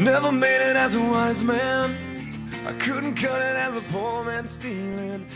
Never made it as a wise man. I couldn't cut it as a poor man stealing.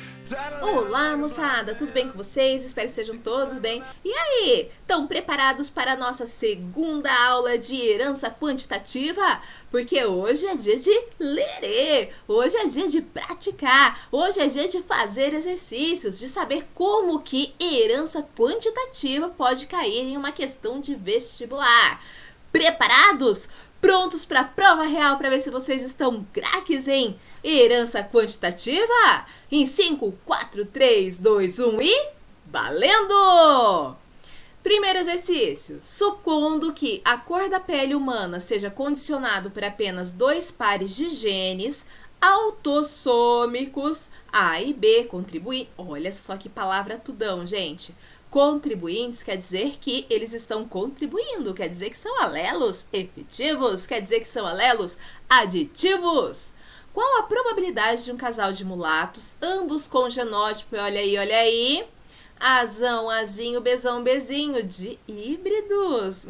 Olá, moçada, tudo bem com vocês? Espero que sejam todos bem. E aí, estão preparados para a nossa segunda aula de herança quantitativa? Porque hoje é dia de lerê, hoje é dia de praticar, hoje é dia de fazer exercícios, de saber como que herança quantitativa pode cair em uma questão de vestibular. Preparados? Prontos para a prova real para ver se vocês estão craques em herança quantitativa? Em 5, 4, 3, 2, 1 e... valendo! Primeiro exercício. Supondo que a cor da pele humana seja condicionado por apenas 2 pares de genes autossômicos A e B contribuem... Olha só que palavra tudão, gente. Contribuintes quer dizer que eles estão contribuindo, quer dizer que são alelos efetivos, quer dizer que são alelos aditivos. Qual a probabilidade de um casal de mulatos, ambos com genótipo, olha aí, Azão, Azinho, Bezão, Bezinho, de híbridos?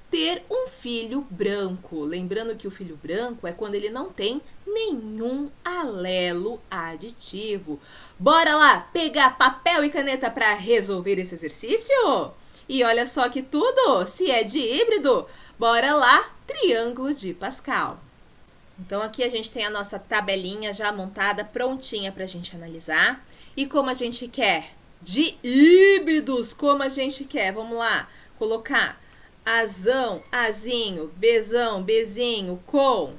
Ter um filho branco. Lembrando que o filho branco é quando ele não tem nenhum alelo aditivo. Bora lá pegar papel e caneta para resolver esse exercício? E olha só que tudo, se é de híbrido, bora lá, triângulo de Pascal. Então aqui a gente tem a nossa tabelinha já montada, prontinha para a gente analisar. E como a gente quer? De híbridos, como a gente quer? Vamos lá, colocar Azão, Azinho, Bezão, Bezinho com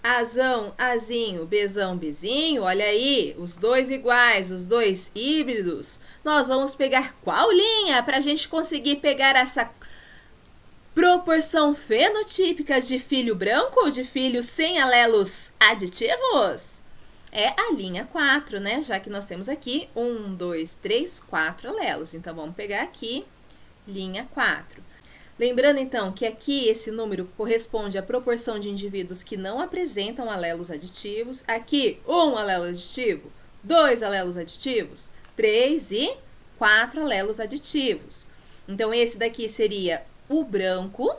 Azão, Azinho, Bezão, Bezinho. Olha aí, os dois iguais, os dois híbridos. Nós vamos pegar qual linha para a gente conseguir pegar essa proporção fenotípica de filho branco, de filho sem alelos aditivos? É a linha 4, né? Já que nós temos aqui 1, 2, 3, 4 alelos. Então, vamos pegar aqui linha 4. Lembrando, então, que aqui esse número corresponde à proporção de indivíduos que não apresentam alelos aditivos. Aqui, 1 alelo aditivo, 2 alelos aditivos, 3 e 4 alelos aditivos. Então, esse daqui seria o branco,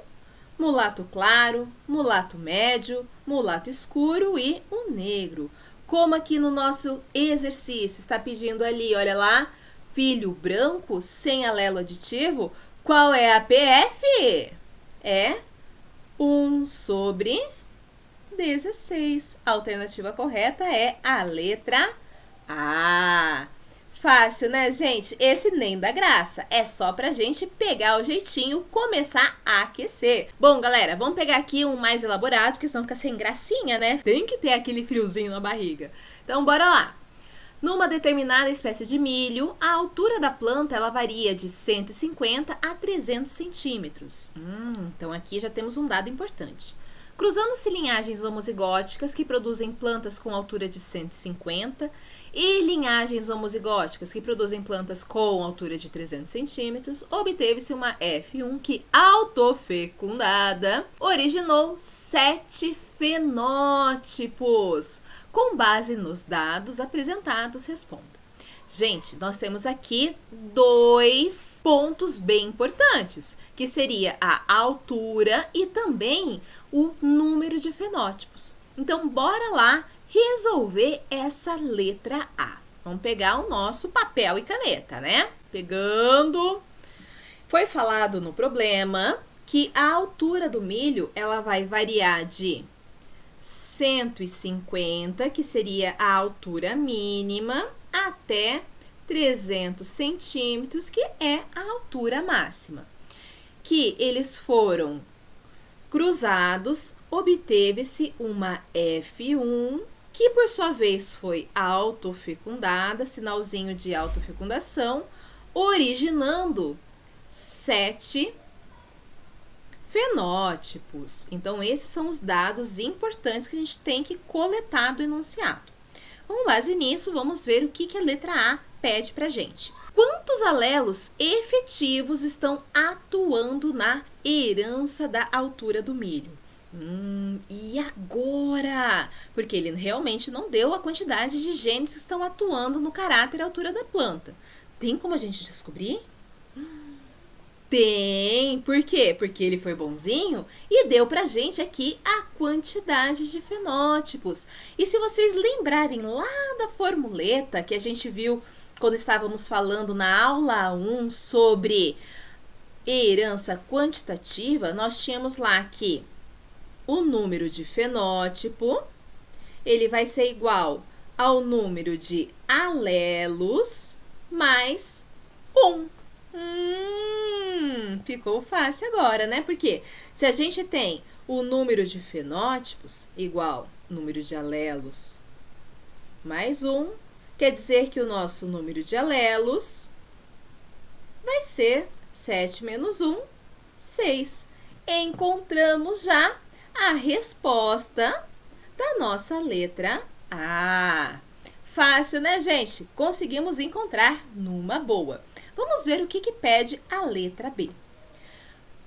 mulato claro, mulato médio, mulato escuro e o negro. Como aqui no nosso exercício está pedindo ali, olha lá, filho branco sem alelo aditivo, qual é a PF? É 1/16. A alternativa correta é a letra A. Fácil, né, gente? Esse nem dá graça. É só pra gente pegar o jeitinho, começar a aquecer. Bom, galera, vamos pegar aqui um mais elaborado, porque senão fica sem gracinha, né? Tem que ter aquele friozinho na barriga. Então, bora lá. Numa determinada espécie de milho, a altura da planta ela varia de 150 a 300 centímetros. Então aqui já temos um dado importante. Cruzando-se linhagens homozigóticas que produzem plantas com altura de 150 e linhagens homozigóticas que produzem plantas com altura de 300 centímetros, obteve-se uma F1 que, autofecundada, originou 7 fenótipos. Com base nos dados apresentados, responda. Gente, nós temos aqui 2 pontos bem importantes, que seria a altura e também o número de fenótipos. Então, bora lá resolver essa letra A. Vamos pegar o nosso papel e caneta, né? Pegando. Foi falado no problema que a altura do milho ela vai variar de 150, que seria a altura mínima, até 300 centímetros, que é a altura máxima. Que eles foram cruzados, obteve-se uma F1, que por sua vez foi autofecundada, sinalzinho de autofecundação, originando 7 fenótipos. Então, esses são os dados importantes que a gente tem que coletar do enunciado. Com base nisso, vamos ver o que a letra A pede pra gente. Quantos alelos efetivos estão atuando na herança da altura do milho? E agora? Porque ele realmente não deu a quantidade de genes que estão atuando no caráter e altura da planta. Tem como a gente descobrir? Tem. Por quê? Porque ele foi bonzinho e deu pra gente aqui a quantidade de fenótipos. E se vocês lembrarem lá da formuleta que a gente viu quando estávamos falando na aula 1 sobre herança quantitativa, nós tínhamos lá que o número de fenótipo, ele vai ser igual ao número de alelos mais 1. Ficou fácil agora, né? Porque se a gente tem o número de fenótipos igual número de alelos mais 1, quer dizer que o nosso número de alelos vai ser 7 menos 1, 6. Encontramos já a resposta da nossa letra A. Fácil, né, gente? Conseguimos encontrar numa boa. Vamos ver o que pede a letra B.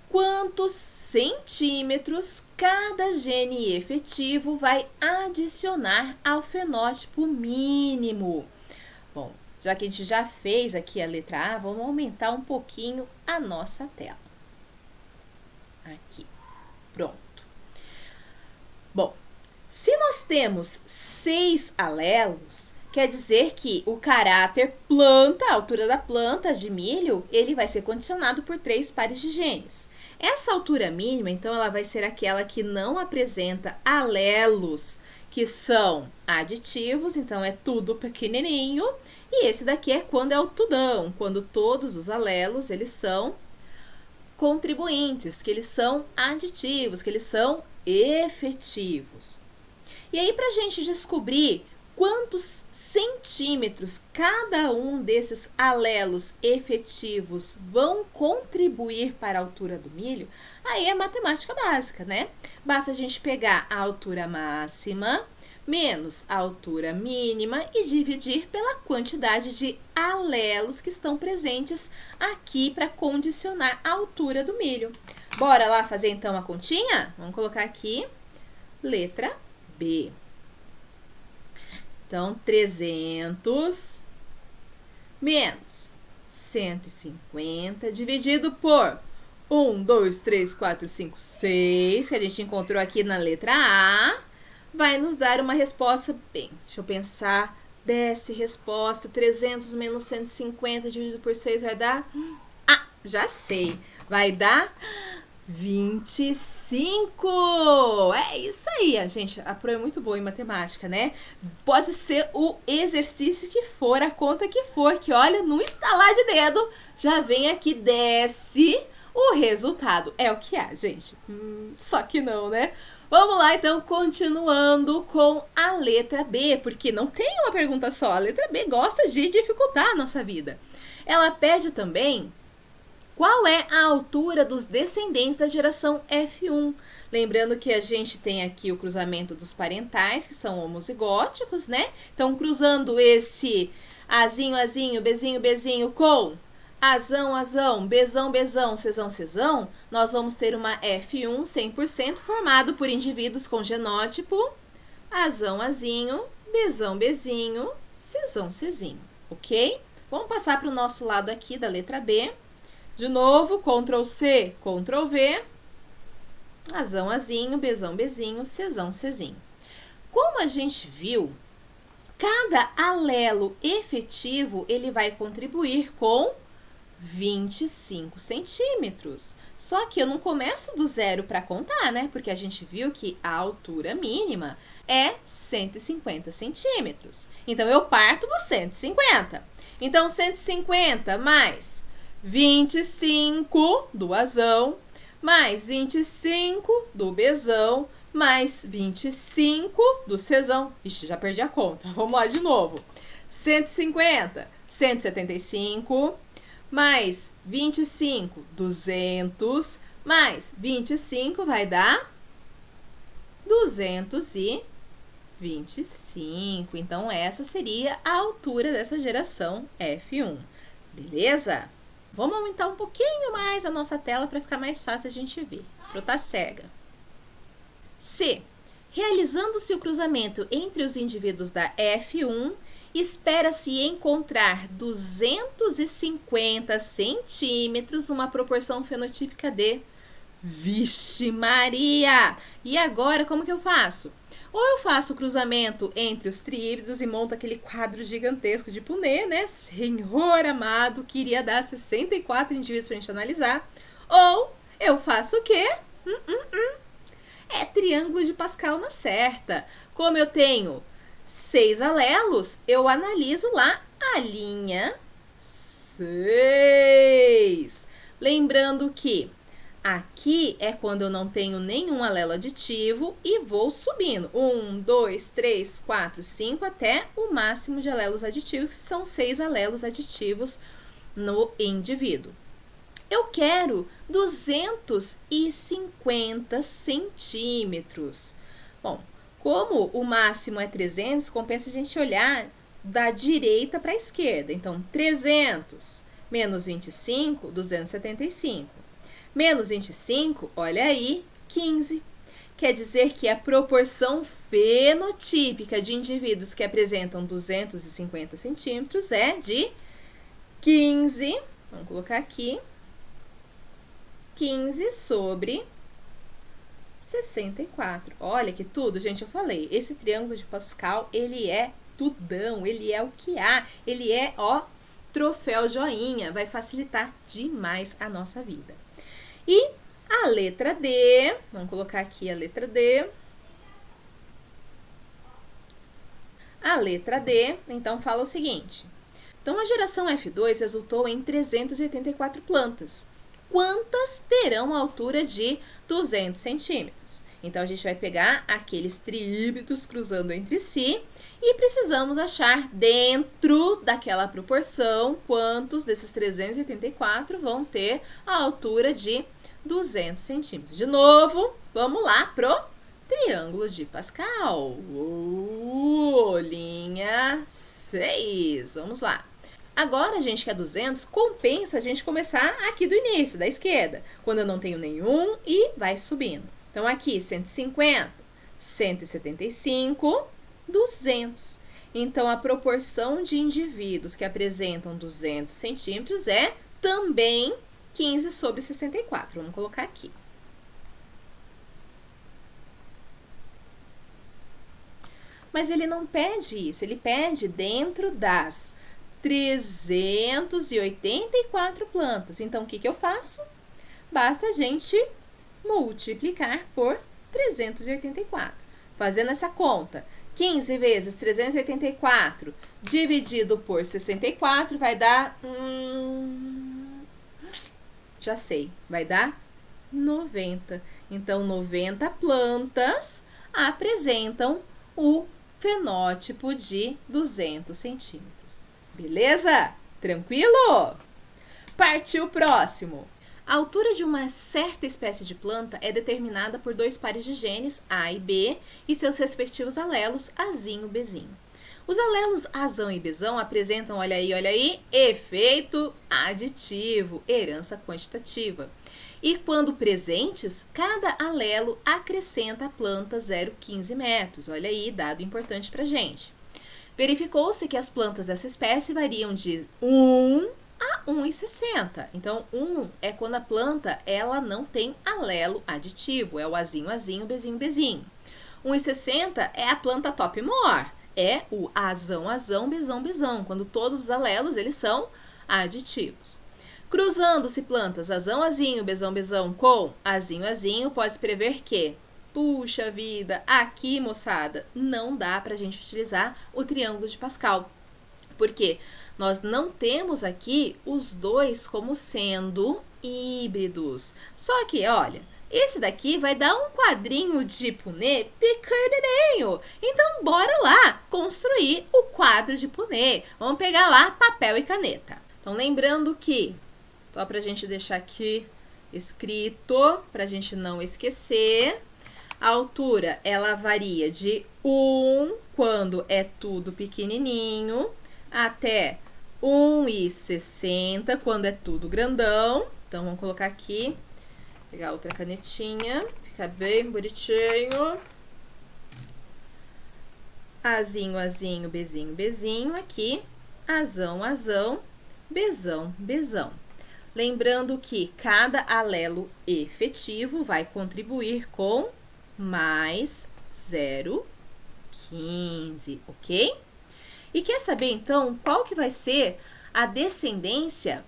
Quantos centímetros cada gene efetivo vai adicionar ao fenótipo mínimo? Bom, já que a gente já fez aqui a letra A, vamos aumentar um pouquinho a nossa tela. Aqui. Pronto. Bom, se nós temos 6 alelos, quer dizer que o caráter planta, a altura da planta de milho, ele vai ser condicionado por 3 pares de genes. Essa altura mínima, então, ela vai ser aquela que não apresenta alelos, que são aditivos, então é tudo pequenininho. E esse daqui é quando é o tudão, quando todos os alelos, eles são contribuintes, que eles são aditivos, que eles são efetivos. E aí, para a gente descobrir quantos centímetros cada um desses alelos efetivos vão contribuir para a altura do milho, aí é matemática básica, né? Basta a gente pegar a altura máxima menos a altura mínima e dividir pela quantidade de alelos que estão presentes aqui para condicionar a altura do milho. Bora lá fazer então a continha? Vamos colocar aqui letra B. Então, 300 menos 150 dividido por 1, 2, 3, 4, 5, 6, que a gente encontrou aqui na letra A, vai nos dar uma resposta, bem, deixa eu pensar, desce resposta, 300 menos 150 dividido por 6 vai dar, já sei, vai dar 25! É isso aí, gente. A Pro é muito boa em matemática, né? Pode ser o exercício que for, a conta que for, que olha, no estalar de dedo, já vem aqui, desce o resultado. É o que há, gente. Só que não, né? Vamos lá, então, continuando com a letra B, porque não tem uma pergunta só. A letra B gosta de dificultar a nossa vida. Ela pede também qual é a altura dos descendentes da geração F1. Lembrando que a gente tem aqui o cruzamento dos parentais, que são homozigóticos, né? Então, cruzando esse Azinho, Azinho, Bzinho, Bzinho com Azão, Azão, Bzão, Bzão, Czão, Czão, nós vamos ter uma F1 100% formado por indivíduos com genótipo Azão, Azinho, Bzão, Bzinho, Czão, Czinho, ok? Vamos passar para o nosso lado aqui da letra B. De novo, Ctrl C, Ctrl V, Azão, Azinho, Bzão, Bzinho, Czão, Czinho. Como a gente viu, cada alelo efetivo, ele vai contribuir com 25 centímetros. Só que eu não começo do zero para contar, né? Porque a gente viu que a altura mínima é 150 centímetros. Então, eu parto do 150. Então, 150 mais 25 do Azão, mais 25 do Bzão, mais 25 do Czão. Ixi, já perdi a conta. Vamos lá de novo. 150, 175, mais 25, 200, mais 25 vai dar 225. Então, essa seria a altura dessa geração F1. Beleza? Vamos aumentar um pouquinho mais a nossa tela para ficar mais fácil a gente ver. Pro tá cega. C. Realizando-se o cruzamento entre os indivíduos da F1 espera-se encontrar 250 centímetros numa proporção fenotípica de... Vixe Maria! E agora, como que eu faço? Ou eu faço o cruzamento entre os triíbridos e monto aquele quadro gigantesco de Punnett, né? Senhor amado, que iria dar 64 indivíduos pra gente analisar. Ou eu faço o quê? É triângulo de Pascal na certa. Como eu tenho 6 alelos, eu analiso lá a linha 6. Lembrando que aqui é quando eu não tenho nenhum alelo aditivo e vou subindo. 1, 2, 3, 4, 5 até o máximo de alelos aditivos, que são 6 alelos aditivos no indivíduo. Eu quero 250 centímetros. Bom, como o máximo é 300, compensa a gente olhar da direita para a esquerda. Então, 300 menos 25, 275. Menos 25, olha aí, 15. Quer dizer que a proporção fenotípica de indivíduos que apresentam 250 centímetros é de 15. Vamos colocar aqui. 15 sobre 64. Olha que tudo, gente, eu falei. Esse triângulo de Pascal, ele é tudão, ele é o que há. Ele é, ó, troféu joinha. Vai facilitar demais a nossa vida. E a letra D, vamos colocar aqui a letra D. A letra D, então, fala o seguinte. Então, a geração F2 resultou em 384 plantas. Quantas terão a altura de 200 centímetros? Então, a gente vai pegar aqueles triíbridos cruzando entre si e precisamos achar dentro daquela proporção quantos desses 384 vão ter a altura de 200 centímetros. De novo, vamos lá pro triângulo de Pascal. Linha 6. Vamos lá. Agora, gente, que é 200, compensa a gente começar aqui do início, da esquerda, quando eu não tenho nenhum e vai subindo. Então, aqui, 150, 175, 200. Então, a proporção de indivíduos que apresentam 200 centímetros é também 15 sobre 64. Vamos colocar aqui. Mas ele não pede isso, ele pede dentro das 384 plantas. Então, o que que eu faço? Basta a gente multiplicar por 384. Fazendo essa conta, 15 vezes 384 dividido por 64 vai dar... já sei, vai dar 90. Então, 90 plantas apresentam o fenótipo de 200 centímetros. Beleza? Tranquilo? Partiu o próximo. A altura de uma certa espécie de planta é determinada por 2 pares de genes, A e B, e seus respectivos alelos, Azinho e Bzinho. Os alelos Azão e Bzão apresentam, olha aí, efeito aditivo, herança quantitativa. E quando presentes, cada alelo acrescenta a planta 0,15 metros. Olha aí, dado importante pra gente. Verificou-se que as plantas dessa espécie variam de 1 a 1,60. Então, 1 é quando a planta ela não tem alelo aditivo, é o Azinho, Azinho, Bzinho, Bzinho. 1,60 é a planta top more, é o Azão, Azão, Bzão, Bzão, quando todos os alelos eles são aditivos. Cruzando-se plantas Azão, Azinho, Bzão, Bzão com Azinho, Azinho, pode-se prever que, puxa vida, aqui, moçada, não dá pra gente utilizar o triângulo de Pascal. Por quê? Nós não temos aqui os dois como sendo híbridos. Só que, olha, esse daqui vai dar um quadrinho de Punnett pequenininho. Então, bora lá construir o quadro de Punnett. Vamos pegar lá papel e caneta. Então, lembrando que, só pra gente deixar aqui escrito, pra gente não esquecer... A altura, ela varia de 1, quando é tudo pequenininho, até 1,60, quando é tudo grandão. Então, vamos colocar aqui, pegar outra canetinha, fica bem bonitinho. Azinho, azinho, bezinho, bezinho. Aqui, azão, azão, bezão, bezão. Lembrando que cada alelo efetivo vai contribuir com mais 0,15, ok? E quer saber, então, qual que vai ser a descendência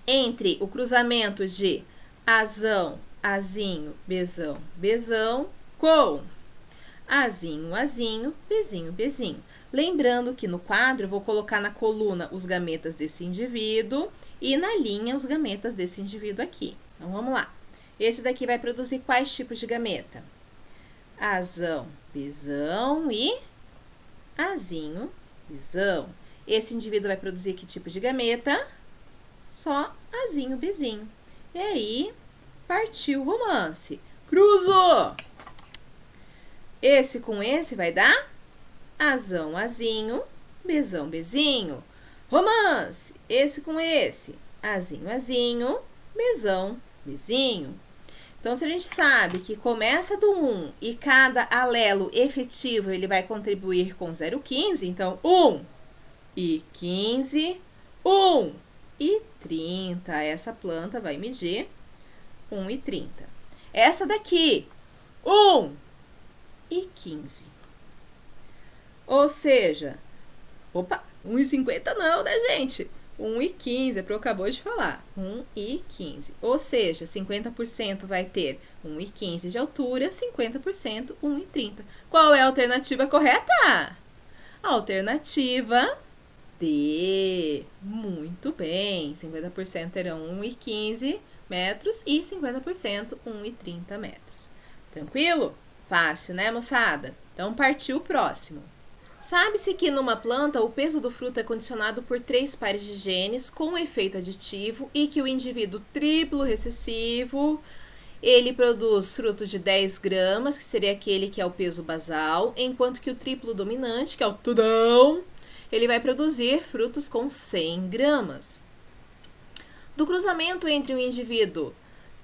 entre o cruzamento de azão, azinho, bezão, bezão, com azinho, azinho, bezinho, bezinho. Lembrando que no quadro eu vou colocar na coluna os gametas desse indivíduo e na linha os gametas desse indivíduo aqui. Então, vamos lá. Esse daqui vai produzir quais tipos de gameta? Azão, bezão e azinho, bezão. Esse indivíduo vai produzir que tipo de gameta? Só azinho, bezinho. E aí, partiu o romance. Cruzou! Esse com esse vai dar azão, azinho, bezão, bezinho. Romance, esse com esse, azinho, azinho, bezão, bezinho. Então, se a gente sabe que começa do 1 e cada alelo efetivo ele vai contribuir com 0,15, então 1 e 15, 1 e 30. Essa planta vai medir 1 e 30. Essa daqui, 1 e 15. Ou seja, opa, 1,50 não, né, gente? 1,15, é porque eu acabou de falar. 1,15. Ou seja, 50% vai ter 1,15 de altura, 50% 1,30. Qual é a alternativa correta? A alternativa D. Muito bem. 50% terão 1,15 metros e 50% 1,30 metros. Tranquilo? Fácil, né, moçada? Então, partiu o próximo. Sabe-se que numa planta o peso do fruto é condicionado por 3 pares de genes com efeito aditivo e que o indivíduo triplo recessivo, ele produz frutos de 10 gramas, que seria aquele que é o peso basal, enquanto que o triplo dominante, que é o tudão, ele vai produzir frutos com 100 gramas. Do cruzamento entre um indivíduo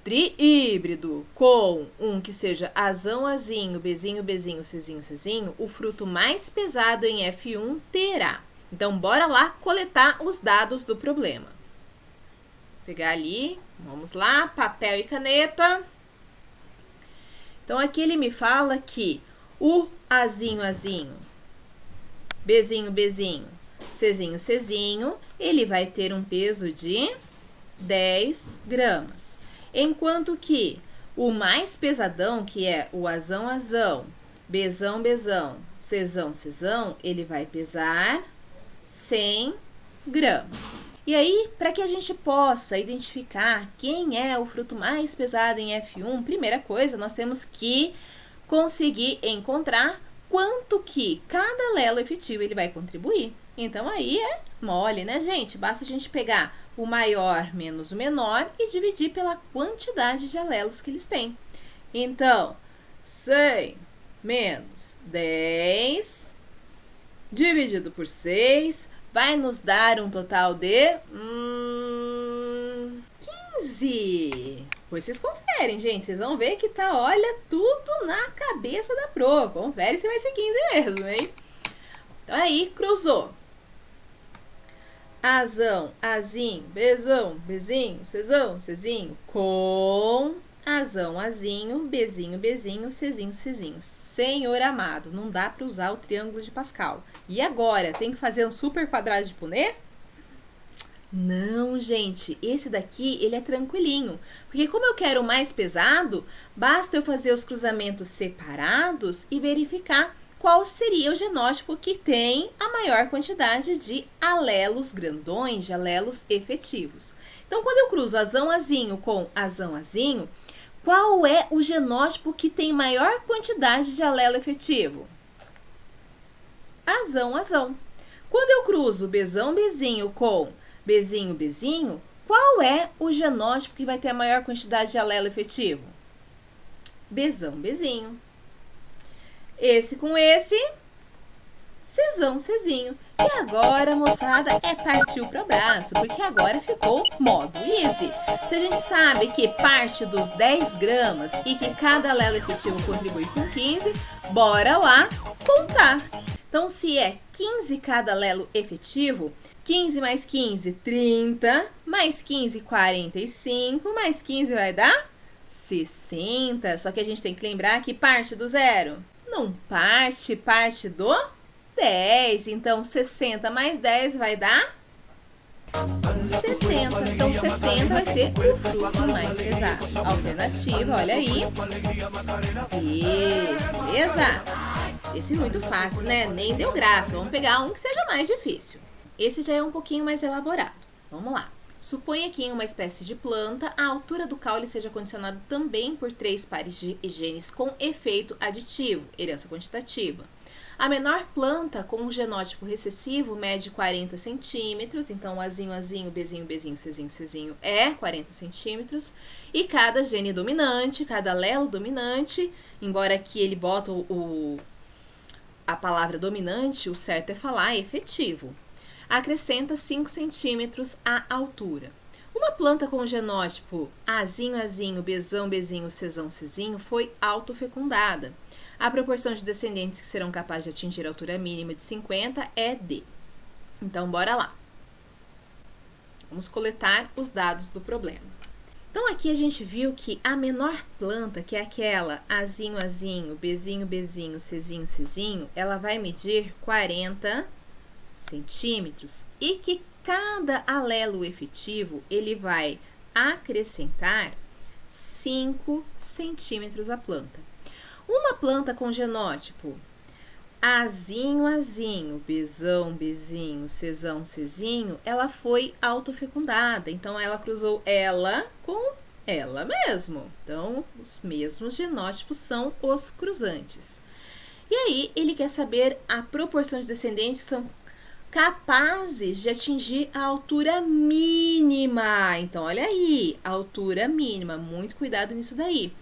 tri-híbrido com um que seja azão, azinho, bezinho, bezinho, cezinho, cezinho, o fruto mais pesado em F1 terá. Então, bora lá coletar os dados do problema. Vou pegar ali, vamos lá, papel e caneta. Então, aqui ele me fala que o azinho, azinho, bezinho, bezinho, cezinho, cezinho, ele vai ter um peso de 10 gramas. Enquanto que o mais pesadão, que é o azão, azão, bezão, bezão, cezão, cezão, ele vai pesar 100 gramas. E aí, para que a gente possa identificar quem é o fruto mais pesado em F1, primeira coisa, nós temos que conseguir encontrar quanto que cada alelo efetivo ele vai contribuir. Então, aí é mole, né, gente? Basta a gente pegar o maior menos o menor e dividir pela quantidade de alelos que eles têm. Então, 100 menos 10 dividido por 6 vai nos dar um total de 15. Depois vocês conferem, gente. Vocês vão ver que tá, olha, tudo na cabeça da prova. Confere se vai ser 15 mesmo, hein? Então, aí, cruzou. Azão, azinho, bezão, bezinho, cezão, cezinho, com azão, azinho, bezinho, bezinho, cezinho, cezinho. Senhor amado, não dá para usar o triângulo de Pascal. E agora, tem que fazer um super quadrado de Punnett? Não, gente, esse daqui, ele é tranquilinho. Porque como eu quero o mais pesado, basta eu fazer os cruzamentos separados e verificar qual seria o genótipo que tem a maior quantidade de alelos grandões, de alelos efetivos. Então, quando eu cruzo azão, azinho com azão, azinho, qual é o genótipo que tem maior quantidade de alelo efetivo? Azão, azão. Quando eu cruzo bezão, bezinho com bezinho, bezinho, qual é o genótipo que vai ter a maior quantidade de alelo efetivo? Bezão, bezinho. Esse com esse, cezão, cezinho. E agora, moçada, é partiu pro abraço, porque agora ficou modo easy. Se a gente sabe que parte dos 10 gramas e que cada alelo efetivo contribui com 15, bora lá contar. Então, se é 15 cada alelo efetivo, 15 mais 15, 30, mais 15, 45, mais 15 vai dar 60. Só que a gente tem que lembrar que parte do zero. Não parte, parte do 10. Então, 60 mais 10 vai dar 70. Então, 70 vai ser o fruto mais pesado. Alternativa, olha aí. Beleza? Esse é muito fácil, né? Nem deu graça. Vamos pegar um que seja mais difícil. Esse já é um pouquinho mais elaborado. Vamos lá. Suponha que em uma espécie de planta, a altura do caule seja condicionada também por 3 pares de genes com efeito aditivo, herança quantitativa. A menor planta com um genótipo recessivo mede 40 centímetros, então Azinho, Azinho, Bzinho, Bzinho, Czinho, Czinho é 40 centímetros. E cada gene dominante, cada alelo dominante, embora aqui ele bota a palavra dominante, o certo é falar efetivo, acrescenta 5 centímetros à altura. Uma planta com o genótipo Azinho, Azinho, Bzão, Bzinho, Czão, Czinho foi autofecundada. A proporção de descendentes que serão capazes de atingir a altura mínima de 50 é D. Então, bora lá. Vamos coletar os dados do problema. Então, aqui a gente viu que a menor planta, que é aquela Azinho, Azinho, Bzinho, Bzinho, Czinho, Czinho, ela vai medir 40 centímetros e que cada alelo efetivo, ele vai acrescentar 5 centímetros à planta. Uma planta com genótipo Azinho, Azinho, Bzão, Bzinho, Czão, Czinho, ela foi autofecundada. Então, ela cruzou ela com ela mesmo. Então, os mesmos genótipos são os cruzantes. E aí, ele quer saber a proporção de descendentes que são capazes de atingir a altura mínima. Então, olha aí, altura mínima. Muito cuidado nisso daí.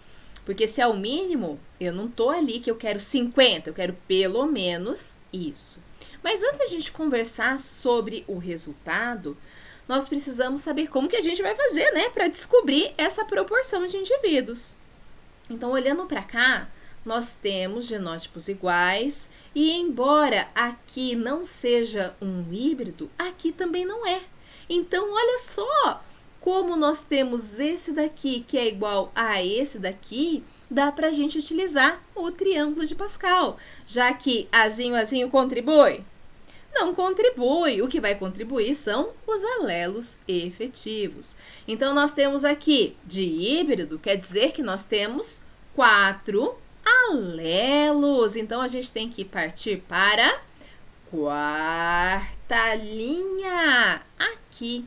Porque se é o mínimo, eu não tô ali que eu quero 50, eu quero pelo menos isso. Mas antes da gente conversar sobre o resultado, nós precisamos saber como que a gente vai fazer, né, para descobrir essa proporção de indivíduos. Então, olhando para cá, nós temos genótipos iguais e embora aqui não seja um híbrido, aqui também não é. Então, olha só! Como nós temos esse daqui que é igual a esse daqui, dá para a gente utilizar o triângulo de Pascal, já que Azinho, Azinho contribui? Não contribui. O que vai contribuir são os alelos efetivos. Então, nós temos aqui de híbrido, quer dizer que nós temos 4 alelos. Então, a gente tem que partir para a quarta linha aqui.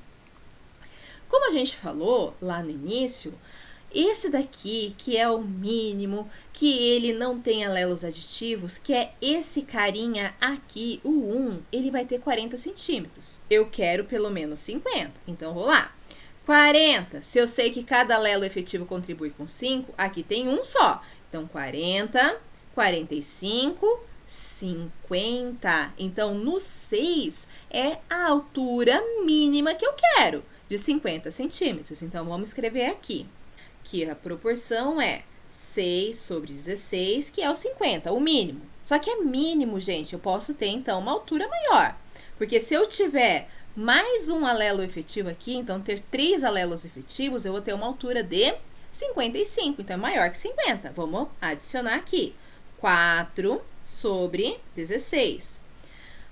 Como a gente falou lá no início, esse daqui, que é o mínimo, que ele não tem alelos aditivos, que é esse carinha aqui, o 1, ele vai ter 40 centímetros. Eu quero pelo menos 50, então vou lá. 40, se eu sei que cada alelo efetivo contribui com 5, aqui tem um só. Então, 40, 45, 50. Então, no 6 é a altura mínima que eu quero, de 50 centímetros. Então, vamos escrever aqui, que a proporção é 6 sobre 16, que é o 50, o mínimo. Só que é mínimo, gente, eu posso ter, então, uma altura maior. Porque se eu tiver mais um alelo efetivo aqui, então, ter 3 alelos efetivos, eu vou ter uma altura de 55, então, é maior que 50. Vamos adicionar aqui, 4 sobre 16.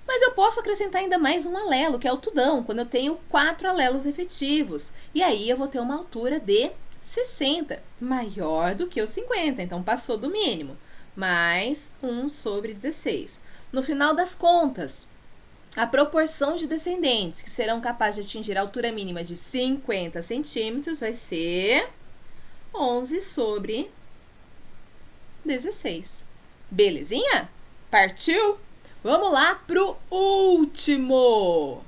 Mas eu posso acrescentar ainda mais um alelo, que é o tudão, quando eu tenho 4 alelos efetivos. E aí, eu vou ter uma altura de 60, maior do que o 50, então passou do mínimo. Mais 1 sobre 16. No final das contas, a proporção de descendentes que serão capazes de atingir a altura mínima de 50 centímetros vai ser 11 sobre 16. Belezinha? Partiu? Vamos lá pro último!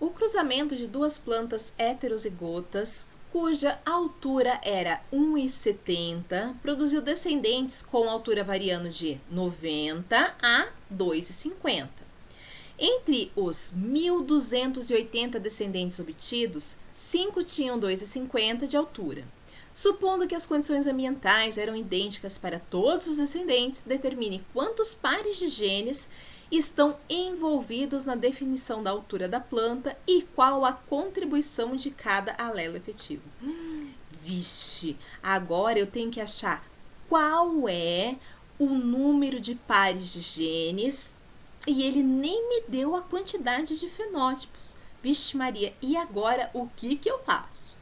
O cruzamento de duas plantas heterozigotas, cuja altura era 1,70, produziu descendentes com altura variando de 90 a 2,50. Entre os 1.280 descendentes obtidos, 5 tinham 2,50 de altura. Supondo que as condições ambientais eram idênticas para todos os descendentes, determine quantos pares de genes estão envolvidos na definição da altura da planta e qual a contribuição de cada alelo efetivo. Vixe, agora eu tenho que achar qual é o número de pares de genes e ele nem me deu a quantidade de fenótipos. Vixe Maria, e agora o que eu faço?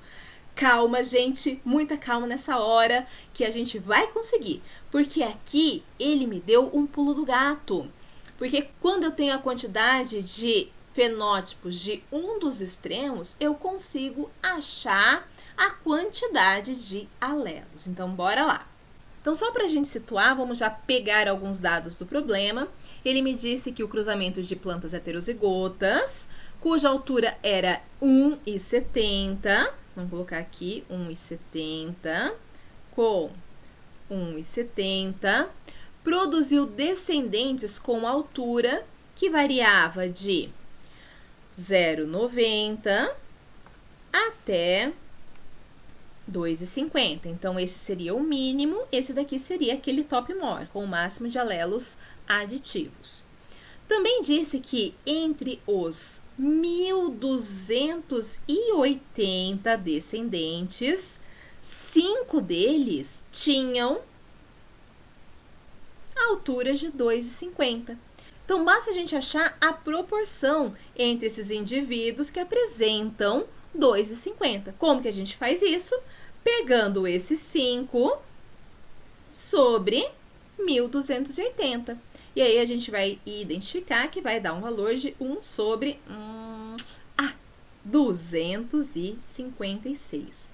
Calma, gente, muita calma nessa hora que a gente vai conseguir, porque aqui ele me deu um pulo do gato. Porque quando eu tenho a quantidade de fenótipos de um dos extremos, eu consigo achar a quantidade de alelos. Então, bora lá. Então, só para a gente situar, vamos já pegar alguns dados do problema. Ele me disse que o cruzamento de plantas heterozigotas, cuja altura era 1,70, vamos colocar aqui 1,70 com 1,70, produziu descendentes com altura que variava de 0,90 até 2,50. Então, esse seria o mínimo, esse daqui seria aquele top more, com o máximo de alelos aditivos. Também disse que entre os 1.280 descendentes, 5 deles tinham alturas de 2,50. Então, basta a gente achar a proporção entre esses indivíduos que apresentam 2,50. Como que a gente faz isso? Pegando esses 5 sobre 1.280. E aí, a gente vai identificar que vai dar um valor de 1 sobre 256.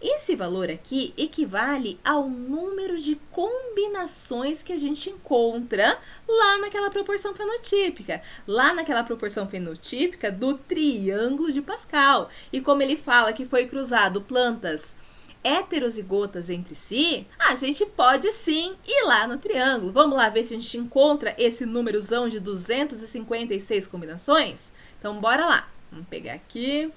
Esse valor aqui equivale ao número de combinações que a gente encontra lá naquela proporção fenotípica. Lá naquela proporção fenotípica do triângulo de Pascal. E como ele fala que foi cruzado plantas heterozigotas entre si, a gente pode sim ir lá no triângulo. Vamos lá ver se a gente encontra esse númerozão de 256 combinações? Então, bora lá. Vamos pegar aqui.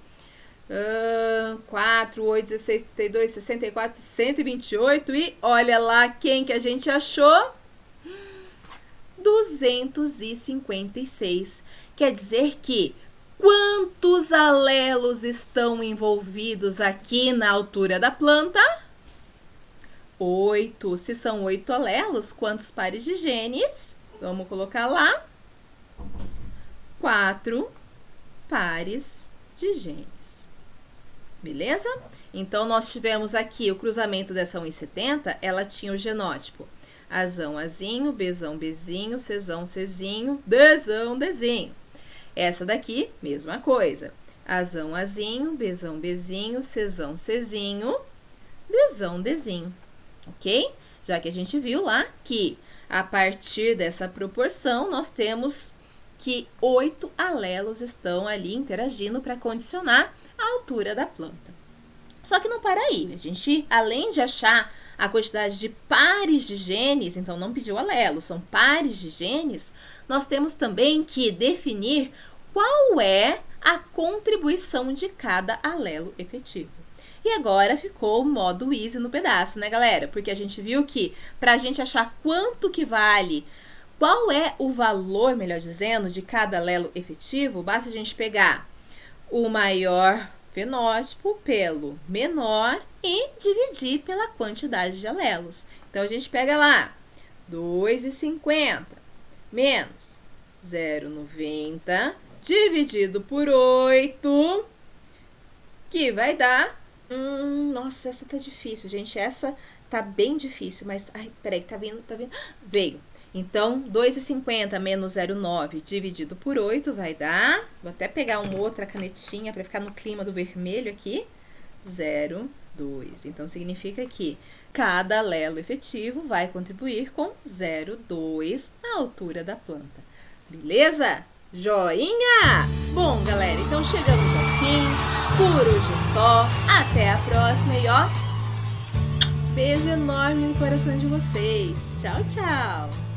4, 8, 16, 32, 64, 128 e olha lá quem que a gente achou? 256. Quer dizer que quantos alelos estão envolvidos aqui na altura da planta? 8. Se são 8 alelos, quantos pares de genes? Vamos colocar lá. 4 pares de genes. Beleza? Então, nós tivemos aqui o cruzamento dessa 1,70, ela tinha o genótipo Azão, Azinho, Bzão, Bzinho, Czão, Czinho, Dzão, Dzinho. Essa daqui, mesma coisa. Azão, Azinho, Bzão, Bzinho, Czão, Czinho, Dzão, Dzinho. Ok? Já que a gente viu lá que, a partir dessa proporção, nós temos que 8 alelos estão ali interagindo para condicionar a altura da planta. Só que não para aí. A gente, além de achar a quantidade de pares de genes, então não pediu alelo, são pares de genes, nós temos também que definir qual é a contribuição de cada alelo efetivo. E agora ficou o modo easy no pedaço, né, galera? Porque a gente viu que para a gente achar quanto que vale, qual é o valor, melhor dizendo, de cada alelo efetivo, basta a gente pegar o maior fenótipo pelo menor e dividir pela quantidade de alelos. Então, a gente pega lá 2,50 menos 0,90 dividido por 8, que vai dar... nossa, essa tá difícil, gente. Essa tá bem difícil, mas... Ai, peraí, tá vindo? Veio. Então, 2,50 menos 0,9 dividido por 8 vai dar... Vou até pegar uma outra canetinha para ficar no clima do vermelho aqui. 0,2. Então, significa que cada alelo efetivo vai contribuir com 0,2 na altura da planta. Beleza? Joinha! Bom, galera, então chegamos ao fim. Por hoje é só. Até a próxima e ó... Beijo enorme no coração de vocês. Tchau, tchau!